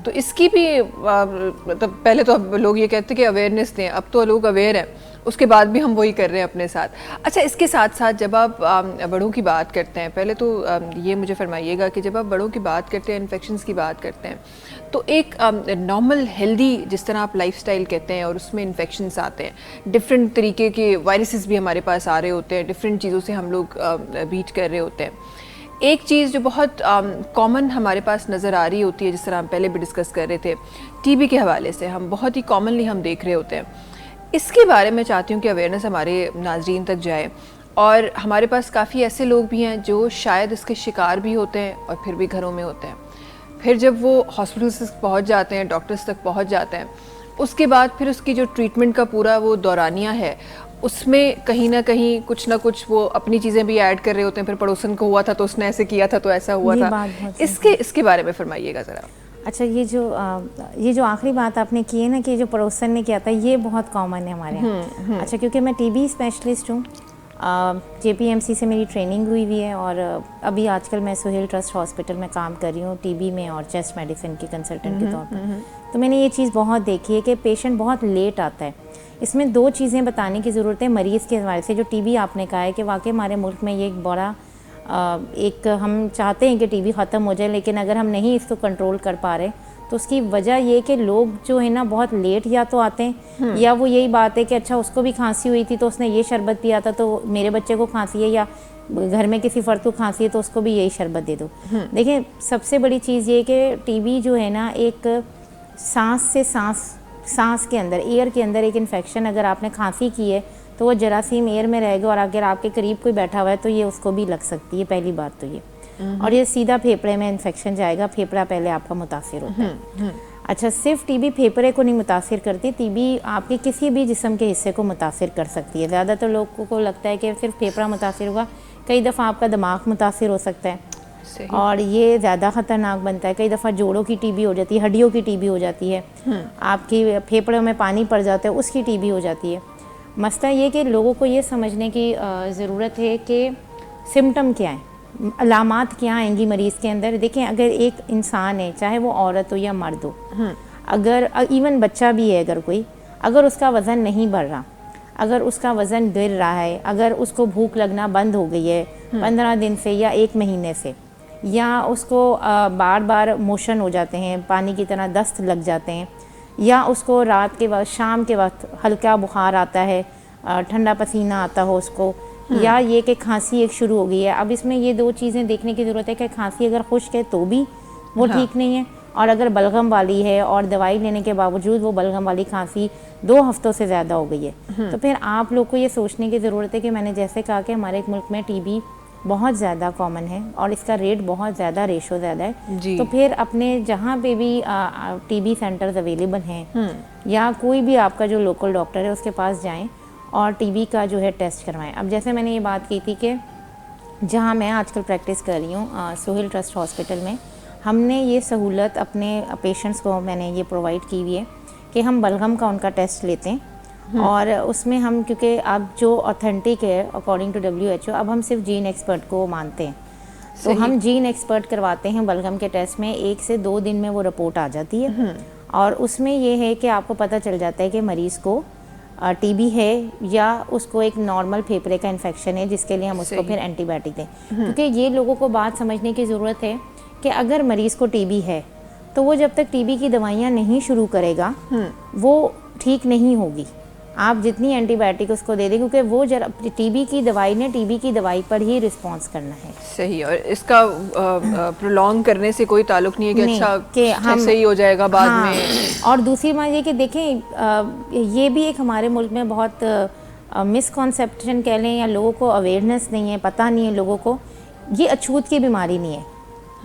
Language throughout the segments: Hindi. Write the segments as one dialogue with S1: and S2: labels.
S1: तो इसकी भी मतलब पहले तो अब लोग ये कहते हैं कि अवेयरनेस दें, अब तो लोग अवेयर हैं, उसके बाद भी हम वही कर रहे हैं अपने साथ। अच्छा, इसके साथ साथ जब आप बड़ों की बात करते हैं, पहले तो ये मुझे फरमाइएगा कि जब आप बड़ों की बात करते हैं, इन्फेक्शंस की बात करते हैं, तो एक नॉर्मल हेल्दी जिस तरह आप लाइफस्टाइल कहते हैं और उसमें इन्फेक्शंस आते हैं, डिफरेंट तरीके के वायरसेस भी हमारे पास आ रहे होते हैं, डिफरेंट चीज़ों से हम लोग बीट कर रहे होते हैं। एक चीज़ जो बहुत कॉमन हमारे पास नज़र आ रही होती है, जिस तरह हम पहले भी डिस्कस कर रहे थे, टीबी के हवाले से हम बहुत ही कॉमनली हम देख रहे होते हैं। इसके बारे में चाहती हूँ कि अवेयरनेस हमारे नाजरीन तक जाए, और हमारे पास काफ़ी ऐसे लोग भी हैं जो शायद इसके शिकार भी होते हैं और फिर भी घरों में होते हैं। फिर जब वो हॉस्पिटल्स तक पहुँच जाते हैं, डॉक्टर्स तक पहुँच जाते हैं, उसके बाद फिर उसकी जो ट्रीटमेंट का पूरा वो दौरानिया है, उसमें कहीं ना कहीं कुछ ना कुछ वो अपनी चीज़ें भी ऐड कर रहे होते हैं। फिर पड़ोसन को हुआ था तो उसने ऐसे किया था तो ऐसा हुआ था। इसके बारे में फरमाइएगा ज़रा।
S2: अच्छा, ये जो आखिरी बात आपने की है ना कि जो पड़ोसन ने किया था, ये बहुत कॉमन है हमारे यहाँ। अच्छा, क्योंकि मैं टीबी स्पेशलिस्ट हूँ, JPMC से मेरी ट्रेनिंग हुई हुई है, और अभी आजकल मैं सुहेल ट्रस्ट हॉस्पिटल में काम कर रही हूँ टीबी में और चेस्ट मेडिसिन की कंसल्टेंट के तौर पर। तो मैंने ये चीज़ बहुत देखी है कि पेशेंट बहुत लेट आता है। इसमें दो चीज़ें बताने की ज़रूरत है मरीज़ के हवाले से। जो टीबी आपने कहा है कि वाकई हमारे मुल्क में ये एक बड़ा एक हम चाहते हैं कि टीबी ख़त्म हो जाए, लेकिन अगर हम नहीं इसको कंट्रोल कर पा रहे तो उसकी वजह ये कि लोग जो है ना बहुत लेट या तो आते हैं, या वो यही बात है कि अच्छा उसको भी खांसी हुई थी तो उसने ये शरबत पिया था तो मेरे बच्चे को खांसी है, या घर में किसी फ़र्द को खांसी है तो उसको भी यही शरबत दे दो। देखिए, सबसे बड़ी चीज़ ये कि टीबी जो है ना एक सांस के अंदर, एयर के अंदर एक इन्फेक्शन, अगर आपने खांसी की है तो वो जरासीम एयर में रहेगा, और अगर आपके करीब कोई बैठा हुआ है तो ये उसको भी लग सकती है, पहली बात तो ये। और ये सीधा फेफड़े में इन्फेक्शन जाएगा, फेफड़ा पहले आपका मुतासिर होता है। अच्छा, सिर्फ टीबी फेफड़े को नहीं मुतासिर करती, टीबी आपके किसी भी जिस्म के हिस्से को मुतासिर कर सकती है। ज़्यादातर लोगों को लगता है कि सिर्फ फेफड़ा मुतासिर होगा, कई दफ़ा आपका दिमाग मुतासिर हो सकता है, और ये ज़्यादा ख़तरनाक बनता है। कई दफ़ा जोड़ों की टीबी हो जाती है, हड्डियों की टीबी हो जाती है, आपकी फेफड़ों में पानी पड़ जाता है, उसकी टीबी हो जाती है। मसला ये कि लोगों को ये समझने की ज़रूरत है कि सिम्टम क्या है, अलामात क्या आएंगी मरीज़ के अंदर। देखें, अगर एक इंसान है, चाहे वो औरत हो या मर्द हो, अगर इवन बच्चा भी है, अगर उसका वज़न नहीं बढ़ रहा, अगर उसका वज़न गिर रहा है, अगर उसको भूख लगना बंद हो गई है 15 दिन से या 1 महीने से, या उसको बार बार मोशन हो जाते हैं, पानी की तरह दस्त लग जाते हैं, या उसको रात के वक्त, शाम के वक्त हल्का बुखार आता है, ठंडा पसीना आता हो उसको, या ये कि खांसी एक शुरू हो गई है। अब इसमें ये दो चीज़ें देखने की ज़रूरत है कि खांसी अगर खुश्क है तो भी वो ठीक नहीं है, और अगर बलगम वाली है और दवाई लेने के बावजूद वो बलगम वाली खांसी 2 हफ्तों से ज़्यादा हो गई है, तो फिर आप लोग को ये सोचने की ज़रूरत है कि मैंने जैसे कहा कि हमारे एक मुल्क में टीबी बहुत ज़्यादा कॉमन है और इसका रेट बहुत ज़्यादा, रेशो ज़्यादा है। तो फिर अपने जहाँ पे भी टीबी सेंटर्स अवेलेबल हैं, या कोई भी आपका जो लोकल डॉक्टर है उसके पास जाएं और टीबी का जो है टेस्ट करवाएं। अब जैसे मैंने ये बात की थी कि जहाँ मैं आजकल प्रैक्टिस कर रही हूँ सुहेल ट्रस्ट हॉस्पिटल में, हमने ये सहूलत अपने पेशेंट्स को मैंने ये प्रोवाइड की हुई है कि हम बलगम का उनका टेस्ट लेते हैं, और उसमें हम, क्योंकि अब जो ऑथेंटिक है अकॉर्डिंग टू WHO, अब हम सिर्फ जीन एक्सपर्ट को मानते हैं, तो हम जीन एक्सपर्ट करवाते हैं बलगम के टेस्ट में। 1 से 2 दिन में वो रिपोर्ट आ जाती है, और उसमें ये है कि आपको पता चल जाता है कि मरीज़ को टीबी है या उसको एक नॉर्मल फेफड़े का इन्फेक्शन है, जिसके लिए हम उसको फिर एंटीबायोटिक दें। क्योंकि ये लोगों को बात समझने की ज़रूरत है कि अगर मरीज़ को टीबी है तो वो जब तक टीबी की दवाइयाँ नहीं शुरू करेगा वो ठीक नहीं होगी। आप जितनी एंटीबायोटिक उसको दे दें, क्योंकि वो जरा टीबी की दवाई ने टीबी की दवाई पर ही रिस्पॉन्स करना है।
S1: सही, और इसका प्रोलॉन्ग करने से कोई ताल्लुक नहीं है कि अच्छा कि हम सही हो जाएगा बाद में।
S2: और दूसरी बात ये कि देखें, ये भी एक हमारे मुल्क में बहुत मिसकॉन्सेप्शन कह लें, या लोगों को अवेयरनेस नहीं है, पता नहीं है लोगों को, ये अछूत की बीमारी नहीं है।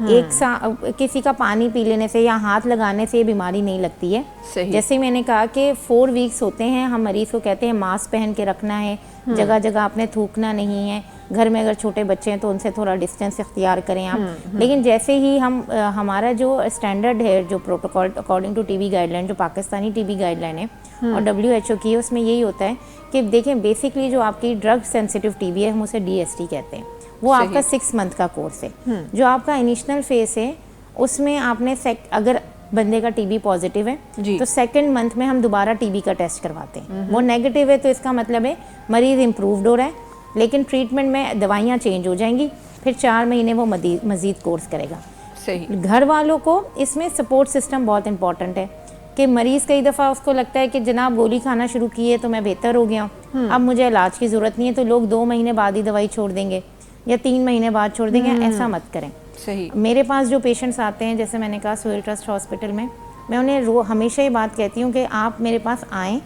S2: किसी का पानी पी लेने से या हाथ लगाने से ये बीमारी नहीं लगती है। जैसे मैंने कहा कि 4 वीक्स होते हैं, हम मरीज़ को कहते हैं मास्क पहन के रखना है, जगह जगह आपने थूकना नहीं है, घर में अगर छोटे बच्चे हैं तो उनसे थोड़ा डिस्टेंस इख्तियार करें आप। लेकिन जैसे ही हम हमारा जो स्टैंडर्ड है, जो protocol according to TB guideline, जो पाकिस्तानी टीबी गाइडलाइन है और WHO की है, उसमें यही होता है कि देखें बेसिकली जो आपकी ड्रग सेंसिटिव टीबी है, हम उसे DST कहते हैं, वो आपका 6 मंथ का कोर्स है। जो आपका इनिशियल फेस है उसमें आपने अगर बंदे का टीबी पॉजिटिव है
S1: जी।
S2: तो सेकंड मंथ में हम दोबारा टीबी का टेस्ट करवाते हैं। वो नेगेटिव है तो इसका मतलब है मरीज़ इम्प्रूव्ड हो रहा है, लेकिन ट्रीटमेंट में दवाइयाँ चेंज हो जाएंगी, फिर 4 महीने वो मज़ीद कोर्स करेगा।
S1: सही।
S2: घर वालों को इसमें सपोर्ट सिस्टम बहुत इंपॉर्टेंट है कि मरीज़ कई दफ़ा उसको लगता है कि जनाब गोली खाना शुरू की है तो मैं बेहतर हो गया हूँ, अब मुझे इलाज की ज़रूरत नहीं है, तो लोग 2 महीने बाद ही दवाई छोड़ देंगे या 3 महीने बाद छोड़ देंगे। ऐसा मत करें।
S1: सही।
S2: मेरे पास जो पेशेंट्स आते हैं, जैसे मैंने कहा सोहेल ट्रस्ट हॉस्पिटल में, मैं उन्हें हमेशा ये बात कहती हूँ कि आप मेरे पास आएँ,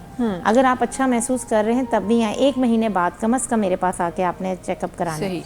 S2: अगर आप अच्छा महसूस कर रहे हैं तब भी आएँ, 1 महीने बाद कम से कम मेरे पास आके आपने चेकअप कराना है।